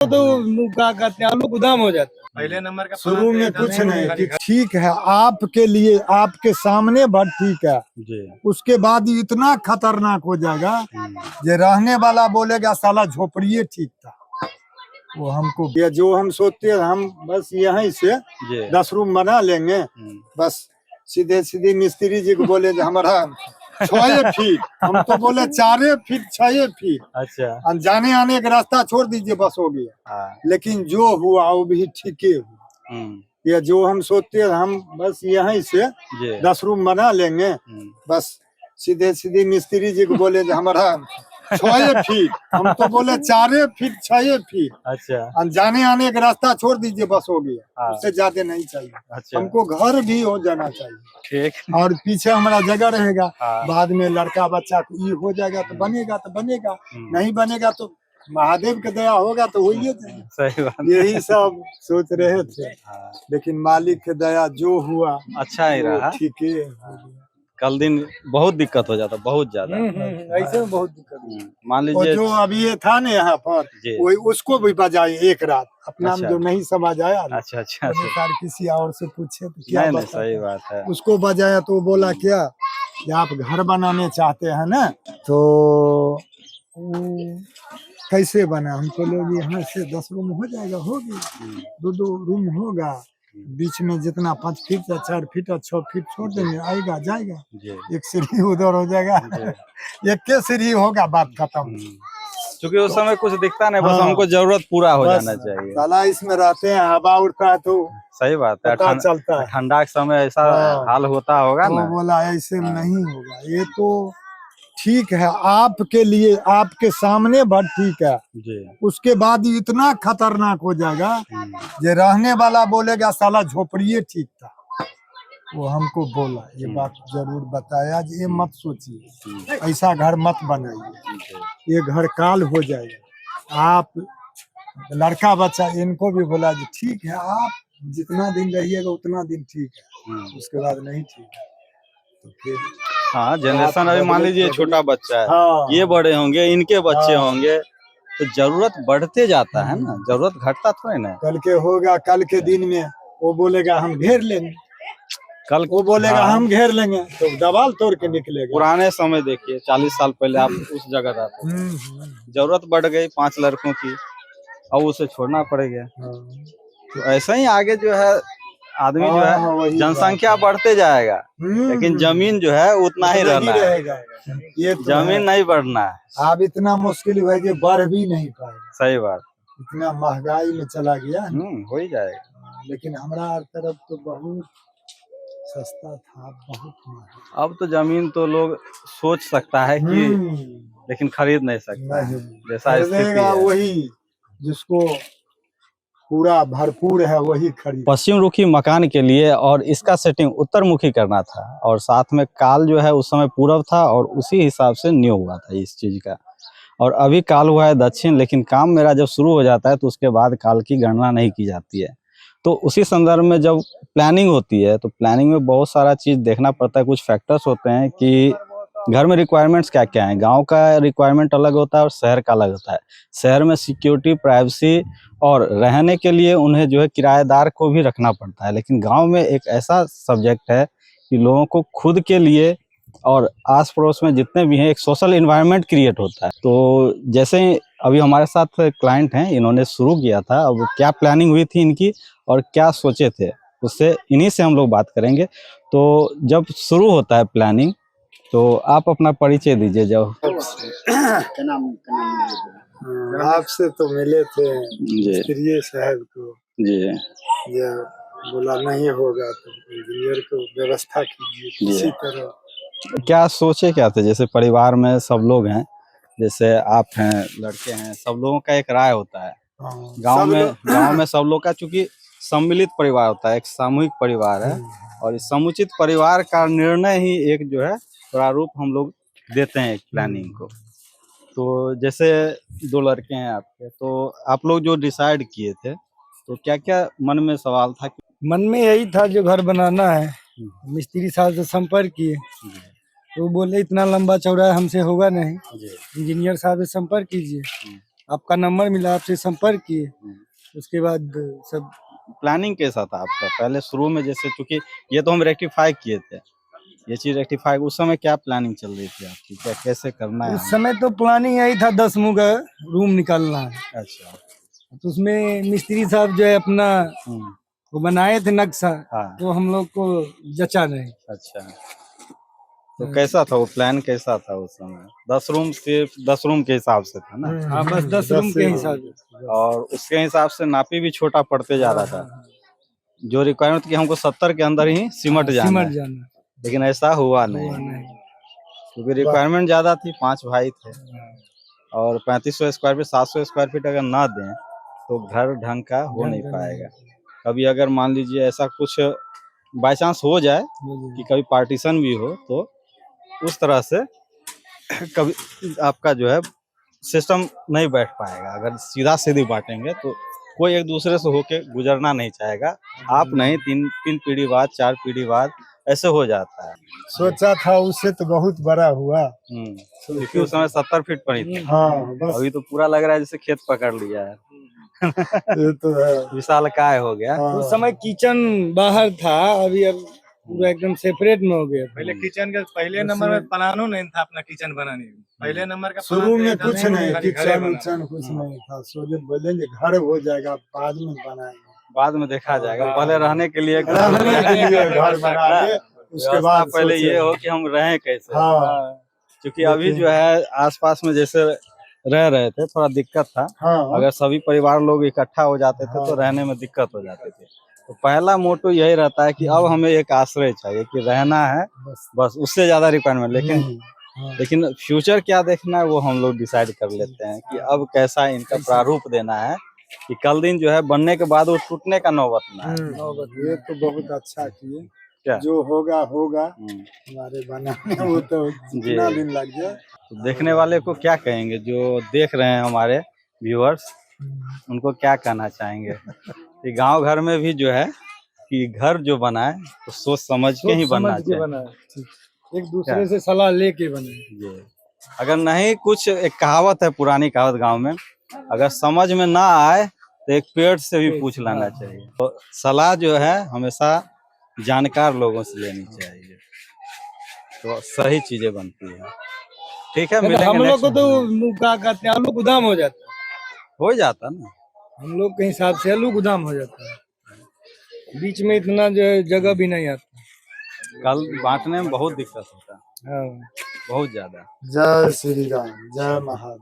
तो क्या कहते हैं, आलू गोदाम हो जाता है। पहले नंबर का शुरू में कुछ नहीं कि ठीक है आपके लिए, आपके सामने बात ठीक है जी। उसके बाद इतना खतरनाक हो जाएगा ये रहने वाला बोलेगा साला झोपड़िए ठीक था। वो हमको ये जो हम सोचते हैं हम बस यहीं से 10 रूम बना लेंगे, बस सीधे सीधे मिस्त्री जी को बोले हमारा 6 फीट, हम तो बोले 4 फीट 6 फीट। अच्छा, जाने आने का रास्ता छोड़ दीजिए बस हो गया। लेकिन जो हुआ वो भी ठीक ही हुआ। ये जो हम सोचते हैं हम बस यहीं से 10 रूम बना लेंगे, बस सीधे सीधे मिस्त्री जी को बोले हमारा 6 फीट, हम तो बोले 4 फीट 6 फीट। अच्छा, जाने आने का रास्ता छोड़ दीजिए बस हो गया, उससे ज्यादा नहीं चाहिए। अच्छा। हमको घर भी हो जाना चाहिए ठीक। और पीछे हमारा जगह रहेगा। बाद में लड़का बच्चा को ये हो जाएगा तो बनेगा, नहीं बनेगा तो महादेव का दया होगा तो होइए जाएगा। सही बात। यही सब सोच रहे थे, लेकिन मालिक की दया जो हुआ अच्छा ही रहा। ठीक है। कल दिन बहुत दिक्कत हो जाता, बहुत ज्यादा। ऐसे में बहुत दिक्कत। मान और लीजिए जो अभी ये था ना यहाँ पर वही उसको भी बजाए एक रात अपना अच्छा। जो नहीं समझ आया ना, अच्छा अच्छा सार किसी और से पूछे तो क्या नहीं नहीं बताता? सही बात है। उसको बजाया तो बोला क्या कि आप घर बनाने चाहते हैं ना, तो कैसे बना? हमको लोग यहाँ से 10 रूम हो जाएगा, होगी 2 रूम होगा, बीच में जितना 5 फीट या 4 फीट या 6 फीट छोड़ देंगे, आएगा जाएगा, एक सीढ़ी उधर हो जाएगा, एक के सीढ़ी होगा, बात खत्म। क्योंकि उस समय कुछ दिखता नहीं, बस हमको जरूरत पूरा हो जाना चाहिए। साला इसमें रहते हैं, हवा उड़ता है तो सही बात है, पता चलता है। ठंडा के समय ऐसा हाल होता होगा तो ना। बोला ऐसे नहीं होगा, ये तो ठीक है आपके लिए, आपके सामने बात ठीक है जी। उसके बाद इतना खतरनाक हो जाएगा ये रहने वाला बोलेगा साला झोपड़िए ठीक था। वो हमको बोला ये बात जरूर बताया, ये मत सोचिए ऐसा घर मत बनाइए, ये घर काल हो जाएगा। आप लड़का बच्चा इनको भी बोला जी ठीक है आप जितना दिन रहिएगा उतना दिन ठीक है, उसके बाद नहीं ठीक है तो फिर हाँ जनरेशन अभी मान लीजिए छोटा बच्चा है, हाँ। ये बड़े होंगे, इनके बच्चे होंगे, तो जरूरत बढ़ते जाता है ना, जरूरत घटता थोड़ी ना। कल के होगा, कल के दिन में वो बोलेगा हम घेर लेंगे, कल वो बोलेगा हम घेर लेंगे, तो दीवार तोड़ के निकलेगा। पुराने समय देखिए 40 साल पहले आप उस जगह रहते थे, जरूरत बढ़ गई 5 लड़कों की, अब उसे छोड़ना पड़ेगा। तो ऐसा ही आगे जो है आदमी जो है जनसंख्या बढ़ते जाएगा, लेकिन जमीन जो है उतना ही रहना है, ये तो जमीन नहीं बढ़ना है। अब इतना मुश्किल है कि बढ़ भी नहीं पाएगा। सही बात, इतना महंगाई में चला गया हो ही जाएगा। लेकिन हमारा तरफ तो बहुत सस्ता था, बहुत महंगा। अब तो जमीन तो लोग सोच सकता है कि लेकिन खरीद नहीं सकता, जैसा स्थिति है। वही जिसको पूरा भरपूर है वही खरीद। पश्चिम रुखी मकान के लिए और इसका सेटिंग उत्तर मुखी करना था, और साथ में काल जो है उस समय पूरब था और उसी हिसाब से न्यू हुआ था इस चीज का। और अभी काल हुआ है दक्षिण, लेकिन काम मेरा जब शुरू हो जाता है तो उसके बाद काल की गणना नहीं की जाती है। तो उसी संदर्भ में जब प्लानिंग होती है तो प्लानिंग में बहुत सारा चीज देखना पड़ता है, कुछ फैक्टर्स होते हैं कि घर में रिक्वायरमेंट्स क्या क्या हैं। गांव का रिक्वायरमेंट अलग होता है और शहर का अलग होता है। शहर में सिक्योरिटी, प्राइवेसी और रहने के लिए उन्हें जो है किराएदार को भी रखना पड़ता है, लेकिन गांव में एक ऐसा सब्जेक्ट है कि लोगों को खुद के लिए और आस पड़ोस में जितने भी हैं एक सोशल इन्वायरमेंट क्रिएट होता है। तो जैसे अभी हमारे साथ क्लाइंट हैं, इन्होंने शुरू किया था, अब क्या प्लानिंग हुई थी इनकी और क्या सोचे थे उससे इन्हीं से हम लोग बात करेंगे। तो जब शुरू होता है प्लानिंग तो आप अपना परिचय दीजिए। जब आपसे तो मिले थे मिस्त्री साहब को जी, ये बोला नहीं होगा तो इंजीनियर को व्यवस्था कीजिए किसी तरह। क्या सोचे क्या थे? जैसे परिवार में सब लोग हैं, जैसे आप हैं, लड़के हैं, सब लोगों का एक राय होता है। गांव में सब लोग का चूंकि सम्मिलित परिवार होता है, एक सामूहिक परिवार है, और इस समुचित परिवार का निर्णय ही एक जो है प्रारूप हम लोग देते हैं एक प्लानिंग को। तो जैसे 2 लड़के हैं आपके, तो आप लोग जो डिसाइड किए थे तो क्या क्या मन में सवाल था? मन में यही था जो घर बनाना है। मिस्त्री साहब से संपर्क किए तो बोले इतना लंबा चौड़ा हमसे होगा नहीं, इंजीनियर साहब से संपर्क कीजिए। आपका नंबर मिला, आपसे संपर्क किए, उसके बाद सब प्लानिंग कैसा था आपका पहले शुरू में, जैसे चूंकि ये तो हम रेक्टिफाई किए थे, ये चीज रेक्टिफाई, उस समय क्या प्लानिंग चल रही थी आपकी, क्या कैसे करना है उस समय तो प्लानिंग यही था 10 मुंह का रूम निकालना है। अच्छा। तो उसमें मिस्त्री साहब जो है अपना हम्म, वो बनाए थे नक्शा, हाँ तो हम लोग को जचा नहीं। अच्छा। तो कैसा था वो प्लान, कैसा था उस समय? 10 रूम सिर्फ 10 रूम के हिसाब से था ना, हाँ, बस 10 रूम के हिसाब से। और उसके हिसाब से नापी भी छोटा पड़ते जा रहा था। जो रिक्वायरमेंट थी हमको 70 के अंदर ही सिमट जाना सिमट है, जाना लेकिन ऐसा हुआ हुआ नहीं, नहीं। क्योंकि रिक्वायरमेंट ज्यादा थी, 5 भाई थे, और 3500 स्क्वायर फीट 700 स्क्वायर फीट अगर ना दें तो घर ढंग का हो नहीं पाएगा। कभी अगर मान लीजिए ऐसा कुछ बाई चांस हो जाए कि कभी पार्टीशन भी हो, तो उस तरह से कभी आपका जो है सिस्टम नहीं बैठ पाएगा। अगर सीधा सीधी बांटेंगे तो कोई एक दूसरे से होके गुजरना नहीं चाहेगा, आप नहीं, 3 पीढ़ी बाद 4 पीढ़ी बाद ऐसे हो जाता है। सोचा था उससे तो बहुत बड़ा हुआ। क्योंकि उस समय 70 फीट पर ही था। हाँ बस अभी तो पूरा लग रहा है जैसे खेत पकड़ लिया है, ये तो है। विशालकाय हो गया। हाँ। उस समय किचन बाहर था, अभी अब पूरा एकदम सेपरेट में हो गया। पहले किचन का पहले नंबर में प्लानो नहीं था अपना किचन बनाने में। पहले नंबर का शुरू में प्लान कुछ था, नहीं, खाली घरे किचन बना। उचन कुछ नहीं था। सोचे बोलेंगे घर हो जाएगा, बाद में बनाएंगे। बाद में देखा जाएगा, पहले रहने के लिए रहने के लिए घर बना ले, उसके व्यवस्था बाद पहले सोचे। ये हो कि हम रहें कैसे। हाँ क्योंकि अभी जो है आसपास में जैसे रह रहे थे, थोड़ा दिक्कत था। हाँ अगर सभी परिवार लोग इकट्ठा हो जाते थे तो रहने में दिक्कत हो जाती थी। तो पहला मोटो यही रहता है कि अब हमें एक आश्रय चाहिए कि रहना है, बस उससे ज्यादा रिक्वायरमेंट। लेकिन फ्यूचर क्या देखना है वो हम लोग डिसाइड कर लेते हैं कि अब कैसा इनका प्रारूप देना है कि कल दिन जो है बनने के बाद वो टूटने का नौबत ना है। ये तो बहुत अच्छा किए। क्या? जो होगा होगा, हमारे बनाने में वो तो जितना दिन लग जाए। तो देखने वाले को क्या कहेंगे, जो देख रहे हैं हमारे व्यूअर्स, उनको क्या कहना चाहेंगे कि गांव घर में भी जो है कि घर जो बना है तो सोच समझ के ही बनना चाहिए, एक दूसरे से सलाह लेके बने। जी। अगर नहीं, कुछ एक कहावत है, पुरानी कहावत गांव में, अगर समझ में ना आए तो एक पेड़ से भी पूछ लेना चाहिए। तो सलाह जो है हमेशा जानकार लोगों से लेनी चाहिए, तो सही चीजें बनती है। ठीक है, मिलेंगे हम लोग next को तो में। क्या कहते हैं, आलू गोदाम हो जाता है। हो जाता ना, हम लोग के हिसाब से आलू गोदाम हो जाता है, बीच में इतना जो है जगह भी नहीं आता। कल बांटने में बहुत दिक्कत होता है, हाँ। बहुत ज्यादा। जय श्री राम, जय महादेव।